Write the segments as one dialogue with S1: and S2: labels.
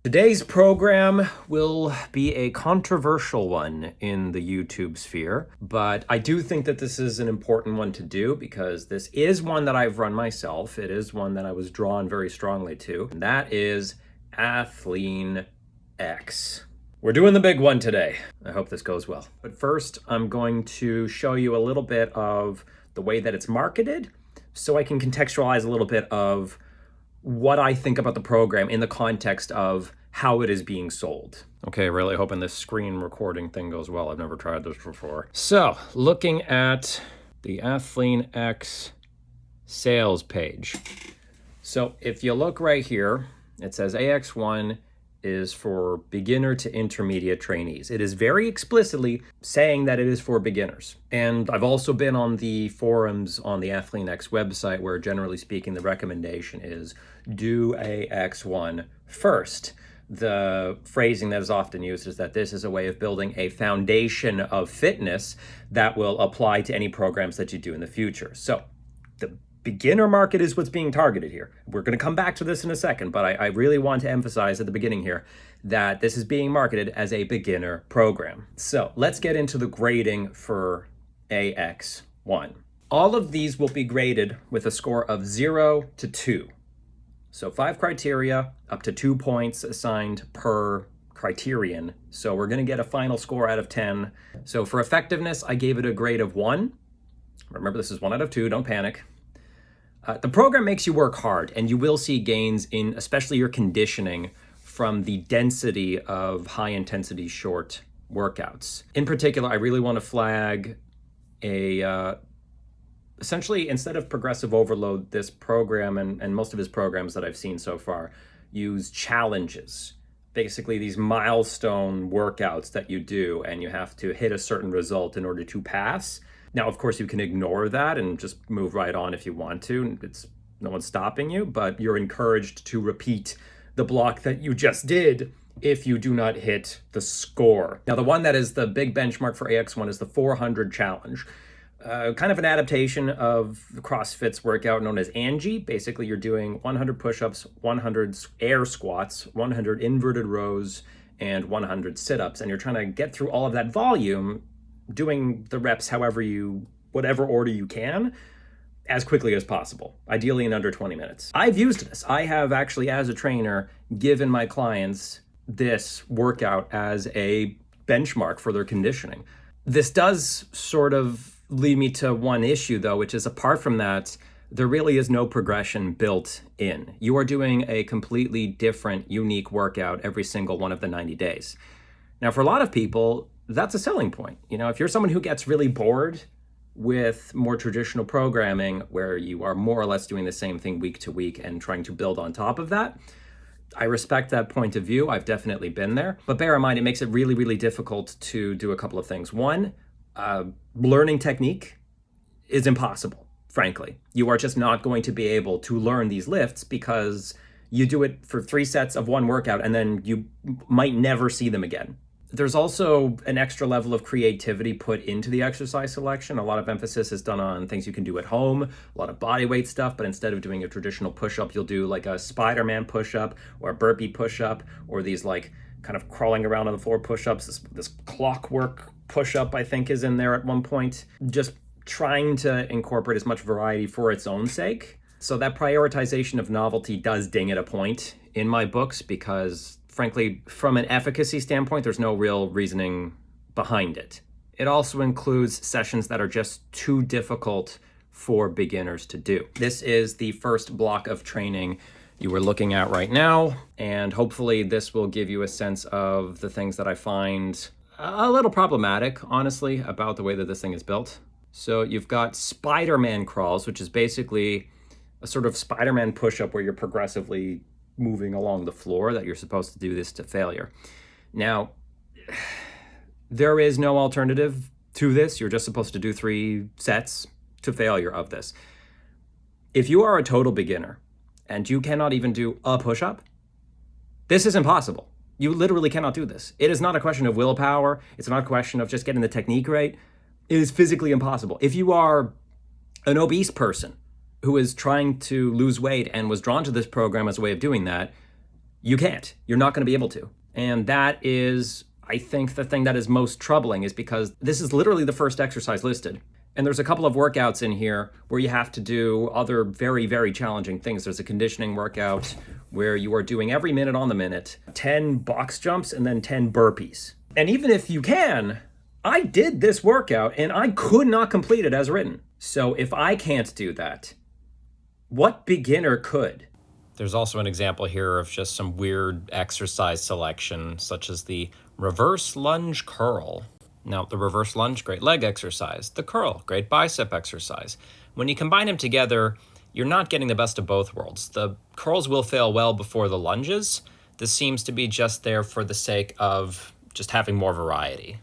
S1: Today's program will be a controversial one in the YouTube sphere, but I do think that this is an important one to do because this is one that I've run myself. It is one that I was drawn very strongly to, and that is ATHLEAN-X. We're doing the big one today. I hope this goes well. But first, I'm going to show you a little bit of the way that it's marketed so I can contextualize a little bit of what I think about the program in the context of how it is being sold. Okay, really hoping this screen recording thing goes well. I've never tried this before. So, looking at the ATHLEAN-X sales page. So, if you look right here, it says AX-1 is for beginner to intermediate trainees. It is very explicitly saying that it is for beginners. And I've also been on the forums on the ATHLEAN-X website where, generally speaking, the recommendation is do AX-1 first. The phrasing that is often used is that this is a way of building a foundation of fitness that will apply to any programs that you do in the future. So the beginner market is what's being targeted here. We're going to come back to this in a second, but I really want to emphasize at the beginning here that this is being marketed as a beginner program. So let's get into the grading for AX-1. All of these will be graded with a score of 0 to 2. So 5 criteria, up to 2 points assigned per criterion. So we're going to get a final score out of 10. So for effectiveness, I gave it a grade of 1. Remember, this is 1 out of 2, don't panic. The program makes you work hard, and you will see gains in especially your conditioning from the density of high-intensity short workouts. In particular, I really want to flag essentially, instead of progressive overload, this program and most of his programs that I've seen so far use challenges. Basically, these milestone workouts that you do, and you have to hit a certain result in order to pass. Now, of course, you can ignore that and just move right on if you want to. No one's stopping you, but you're encouraged to repeat the block that you just did if you do not hit the score. Now, the one that is the big benchmark for AX-1 is the 400 challenge. Kind of an adaptation of CrossFit's workout known as Angie. Basically, you're doing 100 push-ups, 100 air squats, 100 inverted rows, and 100 sit-ups. And you're trying to get through all of that volume, doing the reps whatever order you can, as quickly as possible, ideally in under 20 minutes. I've used this. I have actually, as a trainer, given my clients this workout as a benchmark for their conditioning. This does sort of lead me to one issue, though, which is apart from that, there really is no progression built in. You are doing a completely different, unique workout every single one of the 90 days. Now, for a lot of people, that's a selling point. You know, if you're someone who gets really bored with more traditional programming where you are more or less doing the same thing week to week and trying to build on top of that, I respect that point of view. I've definitely been there. But bear in mind, it makes it really, really difficult to do a couple of things. One, learning technique is impossible, frankly. You are just not going to be able to learn these lifts because you do it for 3 sets of one workout and then you might never see them again. There's also an extra level of creativity put into the exercise selection. A lot of emphasis is done on things you can do at home, a lot of body weight stuff, but instead of doing a traditional push-up, you'll do like a Spider-Man push-up or a burpee push-up or these like kind of crawling around on the floor push-ups. This clockwork push-up, I think, is in there at one point. Just trying to incorporate as much variety for its own sake. So that prioritization of novelty does ding at a point in my books because, frankly, from an efficacy standpoint, there's no real reasoning behind it. It also includes sessions that are just too difficult for beginners to do. This is the first block of training you were looking at right now, and hopefully this will give you a sense of the things that I find a little problematic, honestly, about the way that this thing is built. So you've got Spider-Man crawls, which is basically a sort of Spider-Man push-up where you're progressively moving along the floor, that you're supposed to do this to failure. Now, there is no alternative to this. You're just supposed to do 3 sets to failure of this. If you are a total beginner and you cannot even do a push-up, this is impossible. You literally cannot do this. It is not a question of willpower. It's not a question of just getting the technique right. It is physically impossible. If you are an obese person who is trying to lose weight and was drawn to this program as a way of doing that, You can't. You're not going to be able to. And that is, I think, the thing that is most troubling, is because this is literally the first exercise listed. And there's a couple of workouts in here where you have to do other very, very challenging things. There's a conditioning workout where you are doing every minute on the minute, 10 box jumps and then 10 burpees. And even if you can, I did this workout and I could not complete it as written. So if I can't do that, what beginner could? There's also an example here of just some weird exercise selection, such as the reverse lunge curl. Now, the reverse lunge, great leg exercise. The curl, great bicep exercise. When you combine them together, you're not getting the best of both worlds. The curls will fail well before the lunges. This seems to be just there for the sake of just having more variety.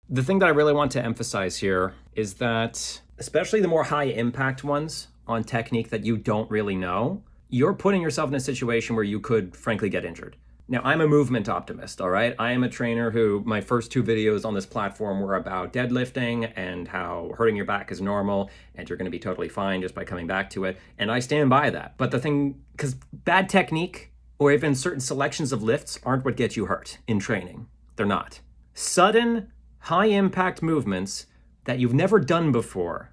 S1: The thing that I really want to emphasize here is that, especially the more high impact ones on technique that you don't really know, you're putting yourself in a situation where you could frankly get injured. Now, I'm a movement optimist, all right? I am a trainer who, my first 2 videos on this platform were about deadlifting and how hurting your back is normal and you're gonna be totally fine just by coming back to it. And I stand by that. But the thing, because bad technique or even certain selections of lifts aren't what get you hurt in training. They're not. Sudden, high impact movements that you've never done before,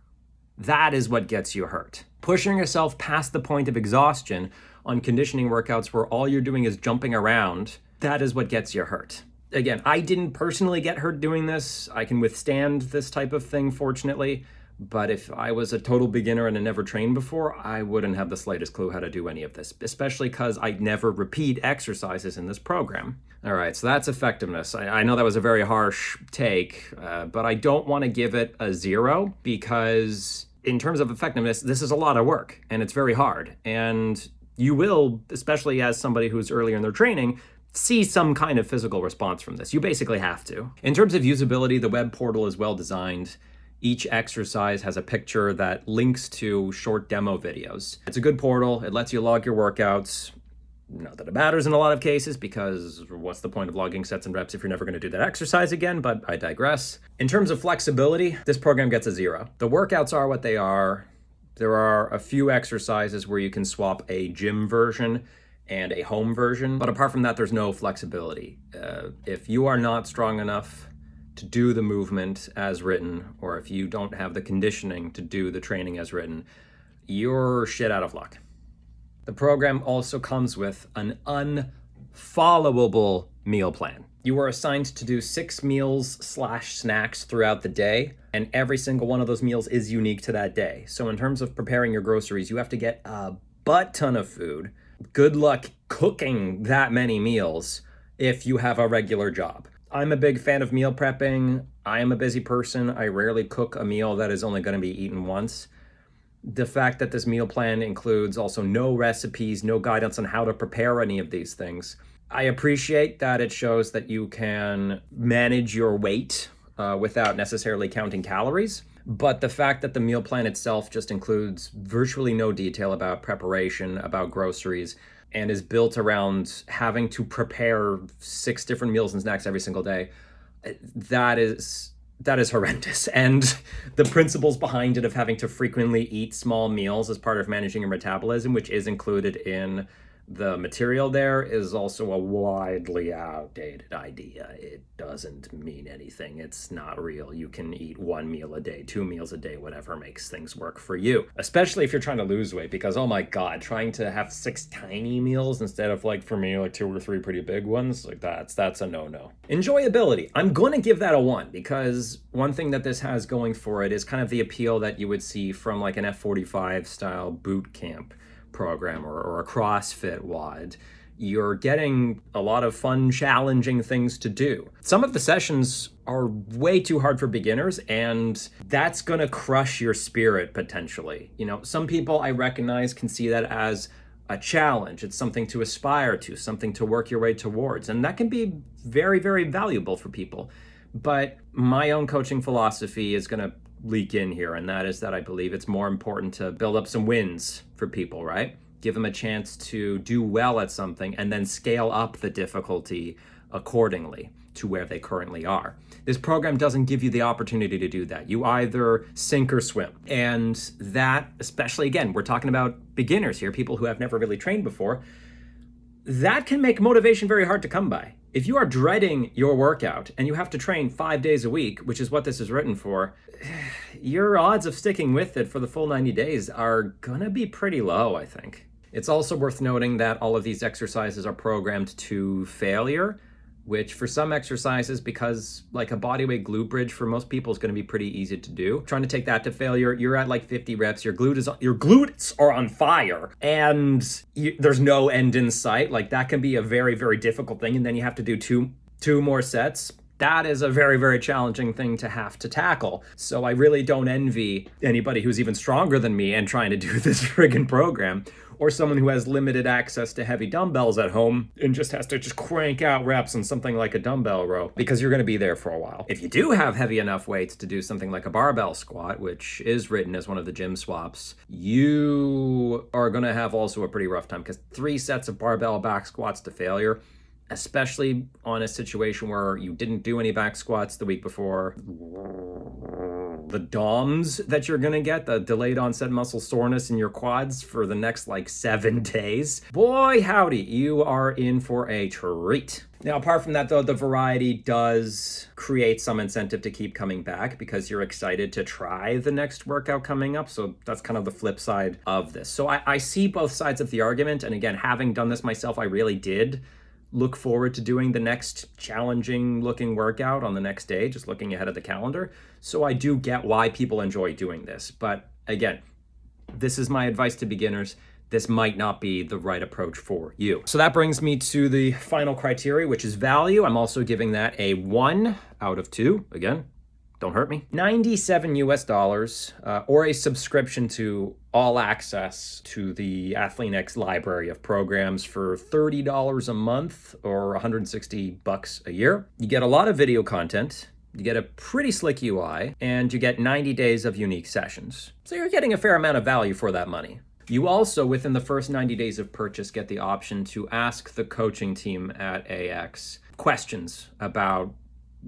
S1: that is what gets you hurt. Pushing yourself past the point of exhaustion on conditioning workouts where all you're doing is jumping around, that is what gets you hurt. Again, I didn't personally get hurt doing this. I can withstand this type of thing, fortunately. But if I was a total beginner and had never trained before, I wouldn't have the slightest clue how to do any of this, especially because I never repeat exercises in this program. All right, so that's effectiveness. I know that was a very harsh take, but I don't want to give it a 0 because in terms of effectiveness, this is a lot of work and it's very hard. And you will, especially as somebody who's earlier in their training, see some kind of physical response from this. You basically have to. In terms of usability, the web portal is well designed. Each exercise has a picture that links to short demo videos. It's a good portal. It lets you log your workouts. Not that it matters in a lot of cases, because what's the point of logging sets and reps if you're never going to do that exercise again, but I digress. In terms of flexibility, this program gets a 0. The workouts are what they are. There are a few exercises where you can swap a gym version and a home version, but apart from that, there's no flexibility. If you are not strong enough to do the movement as written, or if you don't have the conditioning to do the training as written, you're shit out of luck. The program also comes with an unfollowable meal plan. You are assigned to do 6 meals/snacks throughout the day, and every single one of those meals is unique to that day. So in terms of preparing your groceries, you have to get a butt ton of food. Good luck cooking that many meals if you have a regular job. I'm a big fan of meal prepping. I am a busy person. I rarely cook a meal that is only going to be eaten once. The fact that this meal plan includes also no recipes, no guidance on how to prepare any of these things. I appreciate that it shows that you can manage your weight without necessarily counting calories. But the fact that the meal plan itself just includes virtually no detail about preparation, about groceries, and is built around having to prepare 6 different meals and snacks every single day, that is horrendous. And the principles behind it of having to frequently eat small meals as part of managing your metabolism, which is included in the material there, is also a widely outdated idea. It doesn't mean anything. It's not real. You can eat 1 meal a day, 2 meals a day, whatever makes things work for you. Especially if you're trying to lose weight, because oh my God, trying to have 6 tiny meals instead of, like, for me, like 2 or 3 pretty big ones, like that's a no-no. Enjoyability. I'm going to give that a 1, because one thing that this has going for it is kind of the appeal that you would see from like an F45 style boot camp program or a CrossFit WOD. You're getting a lot of fun, challenging things to do. Some of the sessions are way too hard for beginners, and that's gonna crush your spirit potentially. You know, some people I recognize can see that as a challenge. It's something to aspire to, something to work your way towards, and that can be very, very valuable for people. But my own coaching philosophy is gonna leak in here, and that is that I believe it's more important to build up some wins for people, right? Give them a chance to do well at something and then scale up the difficulty accordingly to where they currently are. This program doesn't give you the opportunity to do that. You either sink or swim. And that, especially again, we're talking about beginners here, people who have never really trained before. that can make motivation very hard to come by. If you are dreading your workout and you have to train 5 days a week, which is what this is written for, your odds of sticking with it for the full 90 days are gonna be pretty low, I think. It's also worth noting that all of these exercises are programmed to failure, which for some exercises, because like a bodyweight glute bridge for most people is going to be pretty easy to do. Trying to take that to failure, you're at like 50 reps, your glutes are on fire, and there's no end in sight. Like that can be a very, very difficult thing, and then you have to do two more sets. That is a very, very challenging thing to have to tackle. So I really don't envy anybody who's even stronger than me and trying to do this friggin' program, or someone who has limited access to heavy dumbbells at home and just has to crank out reps on something like a dumbbell row, because you're gonna be there for a while. If you do have heavy enough weights to do something like a barbell squat, which is written as one of the gym swaps, you are gonna have also a pretty rough time, because 3 sets of barbell back squats to failure, especially on a situation where you didn't do any back squats the week before, the DOMS that you're gonna get, the delayed onset muscle soreness in your quads for the next like 7 days, boy howdy, you are in for a treat. Now, apart from that though, the variety does create some incentive to keep coming back because you're excited to try the next workout coming up. So that's kind of the flip side of this. So I see both sides of the argument. And again, having done this myself, I really did look forward to doing the next challenging looking workout on the next day, just looking ahead at the calendar. So I do get why people enjoy doing this. But again, this is my advice to beginners. This might not be the right approach for you. So that brings me to the final criteria, which is value. I'm also giving that a 1 out of 2. Again, don't hurt me. $97 US, or a subscription to all access to the ATHLEAN-X library of programs for $30 a month or $160 a year. You get a lot of video content, you get a pretty slick UI, and you get 90 days of unique sessions. So you're getting a fair amount of value for that money. You also, within the first 90 days of purchase, get the option to ask the coaching team at AX questions about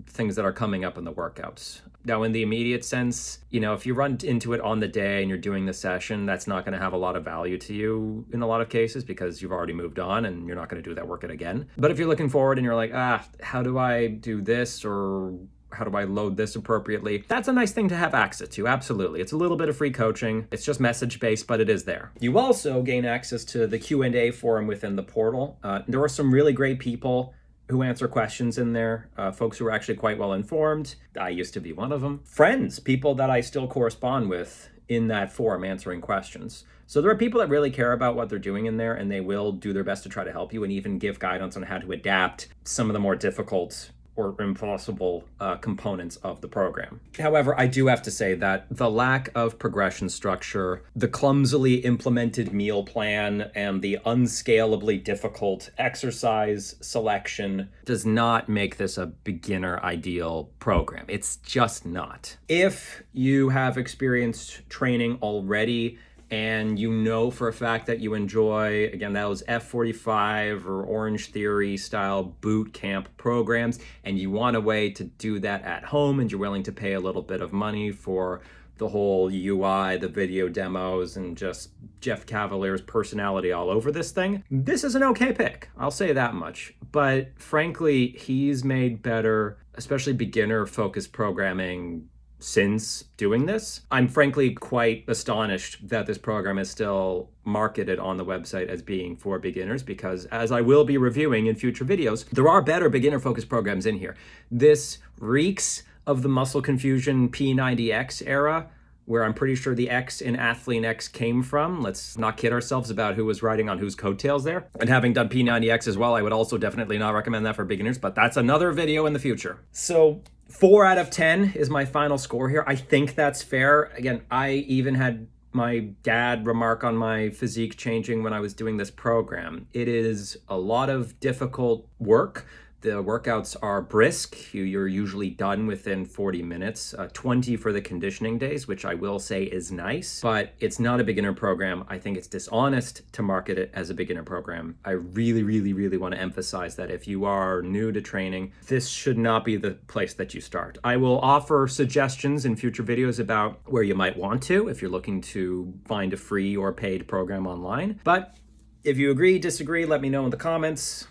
S1: things that are coming up in the workouts. Now, in the immediate sense, if you run into it on the day and you're doing the session, that's not going to have a lot of value to you in a lot of cases because you've already moved on and you're not going to do that workout again. But if you're looking forward and you're like, how do I do this, or how do I load this appropriately? That's a nice thing to have access to, absolutely. It's a little bit of free coaching. It's just message-based, but it is there. You also gain access to the Q&A forum within the portal. There are some really great people who answer questions in there, folks who are actually quite well informed. I used to be one of them. Friends, people that I still correspond with in that forum answering questions. So there are people that really care about what they're doing in there, and they will do their best to try to help you and even give guidance on how to adapt some of the more difficult or impossible components of the program. However, I do have to say that the lack of progression structure, the clumsily implemented meal plan, and the unscalably difficult exercise selection does not make this a beginner ideal program. It's just not. If you have experienced training already, and you know for a fact that you enjoy, again, those F45 or Orange Theory style boot camp programs, and you want a way to do that at home, and you're willing to pay a little bit of money for the whole UI, the video demos, and just Jeff Cavalier's personality all over this thing, this is an okay pick. I'll say that much. But frankly, he's made better, especially beginner-focused programming since doing this. I'm frankly quite astonished that this program is still marketed on the website as being for beginners, because as I will be reviewing in future videos, there are better beginner-focused programs in here. This reeks of the muscle confusion P90X era, where I'm pretty sure the X in ATHLEAN-X came from. Let's not kid ourselves about who was riding on whose coattails there. And having done P90X as well, I would also definitely not recommend that for beginners, but that's another video in the future. So 4 out of 10 is my final score here. I think that's fair. Again, I even had my dad remark on my physique changing when I was doing this program. It is a lot of difficult work. The workouts are brisk. You're usually done within 40 minutes, 20 for the conditioning days, which I will say is nice, but it's not a beginner program. I think it's dishonest to market it as a beginner program. I really, really, really want to emphasize that if you are new to training, this should not be the place that you start. I will offer suggestions in future videos about where you might want to if you're looking to find a free or paid program online, but If you agree, disagree, let me know in the comments.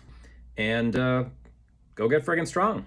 S1: And go get friggin' strong.